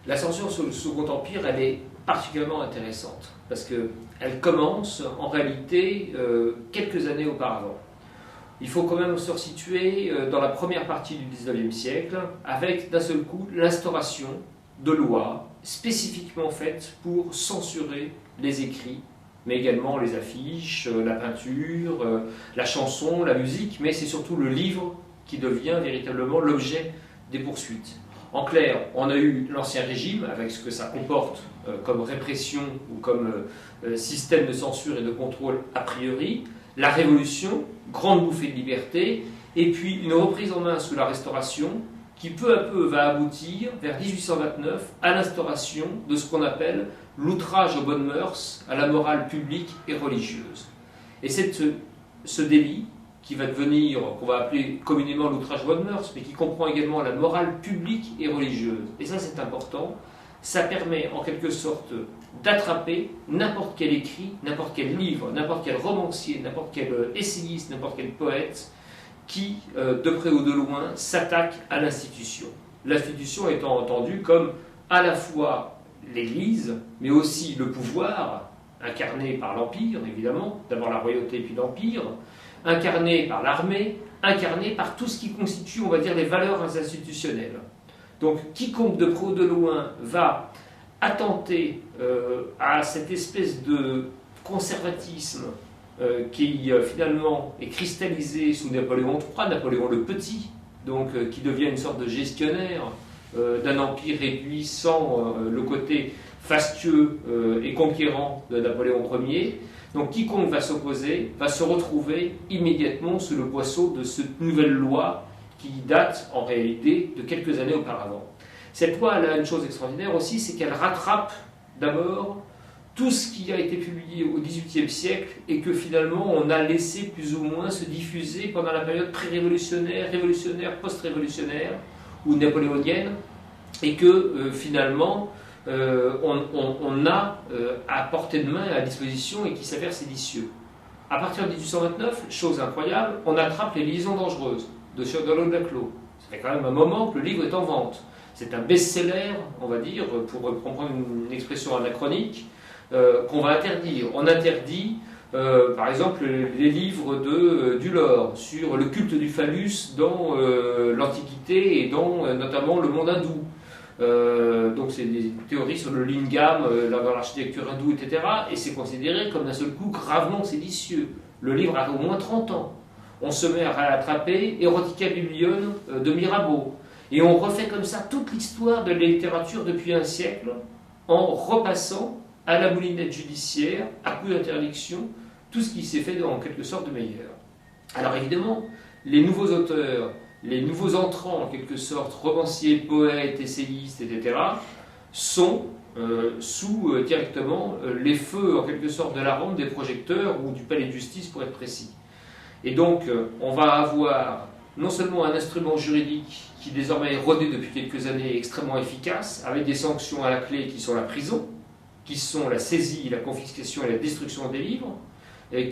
La censure sous le Second Empire, elle est particulièrement intéressante, parce qu'elle commence en réalité quelques années auparavant. Il faut quand même se resituer dans la première partie du XIXe siècle, avec d'un seul coup l'instauration de lois spécifiquement faites pour censurer les écrits, mais également les affiches, la peinture, la chanson, la musique, mais c'est surtout le livre qui devient véritablement l'objet des poursuites. En clair, on a eu l'Ancien Régime, avec ce que ça comporte comme répression ou comme système de censure et de contrôle a priori, la Révolution, grande bouffée de liberté, et puis une reprise en main sous la Restauration, qui peu à peu va aboutir, vers 1829, à l'instauration de ce qu'on appelle l'outrage aux bonnes mœurs, à la morale publique et religieuse. Et c'est ce délit qui va devenir, qu'on va appeler communément l'outrage aux bonnes mœurs, mais qui comprend également la morale publique et religieuse. Et ça, c'est important. Ça permet en quelque sorte d'attraper n'importe quel écrit, n'importe quel livre, n'importe quel romancier, n'importe quel essayiste, n'importe quel poète qui, de près ou de loin, s'attaque à l'institution. L'institution étant entendue comme à la fois l'Église, mais aussi le pouvoir, incarné par l'Empire, évidemment, d'abord la royauté puis l'Empire, incarné par l'armée, incarné par tout ce qui constitue, on va dire, les valeurs institutionnelles. Donc, quiconque de près ou de loin va attenter à cette espèce de conservatisme qui finalement est cristallisé sous Napoléon III, Napoléon le Petit, donc qui devient une sorte de gestionnaire d'un empire réduit sans le côté fastueux et conquérant de Napoléon Ier. Donc quiconque va s'opposer va se retrouver immédiatement sous le poisson de cette nouvelle loi qui date en réalité de quelques années auparavant. Cette loi, elle a une chose extraordinaire aussi, c'est qu'elle rattrape d'abord tout ce qui a été publié au XVIIIe siècle et que finalement on a laissé plus ou moins se diffuser pendant la période pré-révolutionnaire, révolutionnaire, post-révolutionnaire ou napoléonienne, et que finalement on a à portée de main, à disposition, et qui s'avère séditieux. À partir de 1829, chose incroyable, on attrape les liaisons dangereuses de Chaudelot de Laclos. Ça fait quand même un moment que le livre est en vente. C'est un best-seller, on va dire, pour reprendre une expression anachronique, qu'on va interdire. On interdit, par exemple, les livres de Dulor sur le culte du phallus dans l'Antiquité et dans notamment le monde hindou. Donc c'est des théories sur le lingam dans l'architecture hindoue, etc. Et c'est considéré comme d'un seul coup gravement séditieux. Le livre a au moins 30 ans. On se met à attraper Erotica Biblion de Mirabeau. Et on refait comme ça toute l'histoire de la littérature depuis un siècle en repassant à la moulinette judiciaire, à coup d'interdiction, tout ce qui s'est fait en quelque sorte de meilleur. Alors évidemment, les nouveaux auteurs, les nouveaux entrants en quelque sorte, romanciers, poètes, essayistes, etc., sont sous directement les feux en quelque sorte de la rampe des projecteurs ou du palais de justice pour être précis. Et donc on va avoir non seulement un instrument juridique qui désormais est rodé depuis quelques années extrêmement efficace, avec des sanctions à la clé qui sont la prison, qui sont la saisie, la confiscation et la destruction des livres,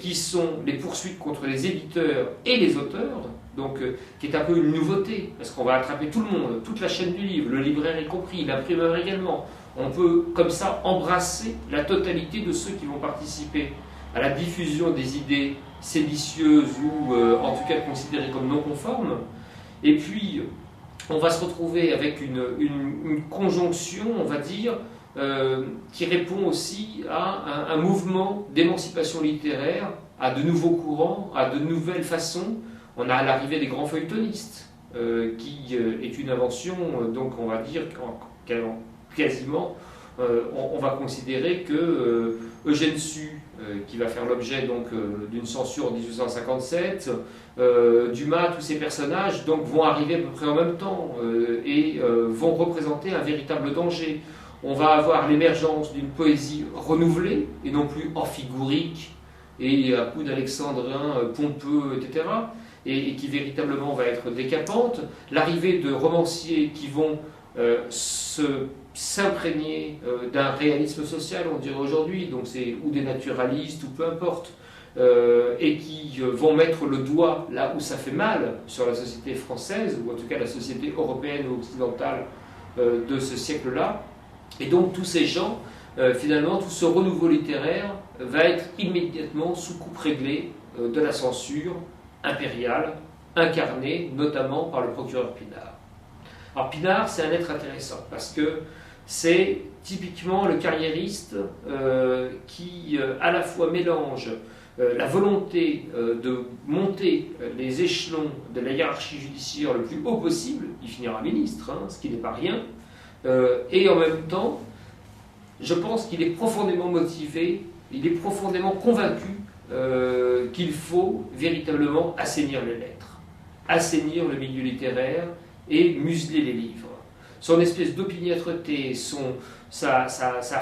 qui sont les poursuites contre les éditeurs et les auteurs, donc qui est un peu une nouveauté, parce qu'on va attraper tout le monde, toute la chaîne du livre, le libraire y compris, l'imprimeur également. On peut comme ça embrasser la totalité de ceux qui vont participer à la diffusion des idées séditieuses ou en tout cas considérées comme non conformes. Et puis on va se retrouver avec une conjonction, on va dire, qui répond aussi à un mouvement d'émancipation littéraire, à de nouveaux courants, à de nouvelles façons. On a l'arrivée des grands feuilletonistes, qui est une invention, donc on va dire quasiment, on va considérer que Eugène Sue, qui va faire l'objet donc d'une censure en 1857, Dumas, tous ces personnages donc, vont arriver à peu près en même temps et vont représenter un véritable danger. On va avoir l'émergence d'une poésie renouvelée et non plus amphigorique et à coup d'alexandrin pompeux, etc., et qui véritablement va être décapante. L'arrivée de romanciers qui vont s'imprégner d'un réalisme social, on dirait aujourd'hui, donc c'est ou des naturalistes ou peu importe, et qui vont mettre le doigt là où ça fait mal sur la société française, ou en tout cas la société européenne ou occidentale de ce siècle-là. Et donc tous ces gens, finalement, tout ce renouveau littéraire va être immédiatement sous coupe réglée de la censure impériale, incarnée notamment par le procureur Pinard. Alors Pinard, c'est un être intéressant parce que c'est typiquement le carriériste qui à la fois mélange la volonté de monter les échelons de la hiérarchie judiciaire le plus haut possible, il finira ministre, hein, ce qui n'est pas rien, et en même temps, je pense qu'il est profondément motivé, il est profondément convaincu qu'il faut véritablement assainir les lettres, assainir le milieu littéraire et museler les livres. Son espèce d'opiniâtreté, sa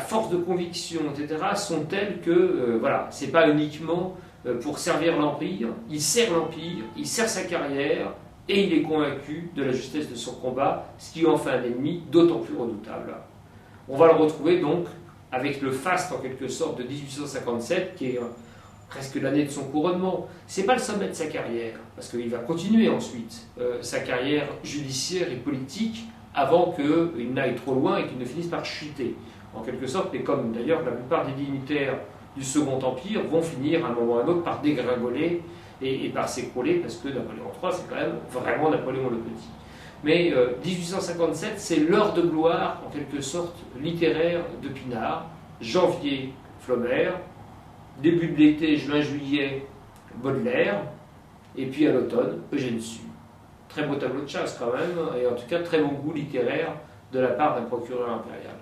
force de conviction, etc., sont telles que, voilà, c'est pas uniquement pour servir l'Empire, il sert l'Empire, il sert sa carrière, et il est convaincu de la justesse de son combat, ce qui en fait un ennemi d'autant plus redoutable. On va le retrouver donc avec le faste, en quelque sorte, de 1857, qui est presque l'année de son couronnement. C'est pas le sommet de sa carrière, parce qu'il va continuer ensuite sa carrière judiciaire et politique, avant qu'il n'aille trop loin et qu'il ne finisse par chuter, en quelque sorte, mais comme d'ailleurs la plupart des dignitaires du Second Empire vont finir à un moment ou à un autre par dégringoler et par s'écrouler, parce que Napoléon III, c'est quand même vraiment Napoléon le Petit. Mais 1857, c'est l'heure de gloire, en quelque sorte, littéraire de Pinard. Janvier, Flaubert, début de l'été, juin-juillet, Baudelaire, et puis à l'automne, Eugène Sue. Très beau tableau de chasse quand même, et en tout cas très bon goût littéraire de la part d'un procureur impérial.